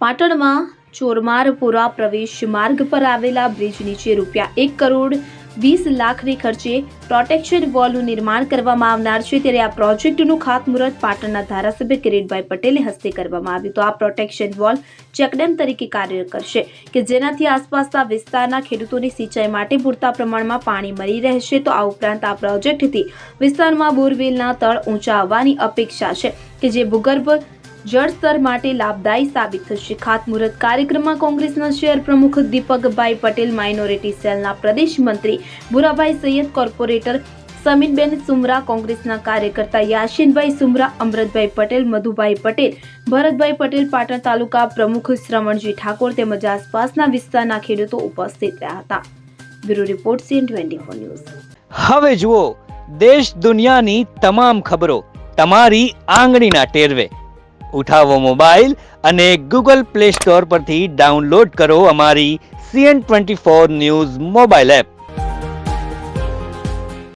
પાટણમાં ચોરમારપુરા પ્રવેશ માર્ગ પર આવેલા બ્રિજ નીચે ₹1,20,00,000 ખર્ચે પ્રોટેક્શન વોલનું નિર્માણ કરવામાં આવનાર છે, ત્યારે આ પ્રોજેક્ટનું ખાતમુહૂર્ત પાટણના ધારાસભ્ય કિરીટભાઈ પટેલે હસ્તે કરવામાં આવ્યું. તો આ પ્રોટેક્શન વોલ ચેકડેમ તરીકે કાર્ય કરશે કે જેનાથી આસપાસના વિસ્તારના ખેડૂતોને સિંચાઈ માટે પૂરતા પ્રમાણમાં પાણી મળી રહેશે. તો આ ઉપરાંત આ પ્રોજેક્ટથી વિસ્તારમાં બોરવેલના તળ ઊંચા આવવાની અપેક્ષા છે કે જે ભૂગર્ભ જળસ્તર માટે લાભદાયી સાબિત થશે. ખાતમુહૂર્ત કાર્યક્રમમાં કોંગ્રેસના શહેર પ્રમુખ દીપકભાઈ પટેલ, માઇનોરિટી સેલના પ્રદેશ મંત્રી ભુરાભાઈ સૈયદ, કોર્પોરેટર સમીનબેન સુમરા, કોંગ્રેસના કાર્યકર્તા યાસીનભાઈ સુમરા, અમરતભાઈ પટેલ, મધુભાઈ પટેલ, ભરતભાઈ પટેલ, પાટણ તાલુકા પ્રમુખ શ્રવણજી ઠાકોર તેમજ આસપાસના વિસ્તારના ખેડૂતો ઉપસ્થિત રહ્યા હતા. Bureau report CN24 news. હવે જુઓ દેશ દુનિયાની તમામ ખબરો તમારી આંગળીના ટેરવે. ઉઠાવો મોબાઈલ અને Google Play Store પરથી ડાઉનલોડ કરો અમારી CN24 ન્યૂઝ મોબાઈલ એપ.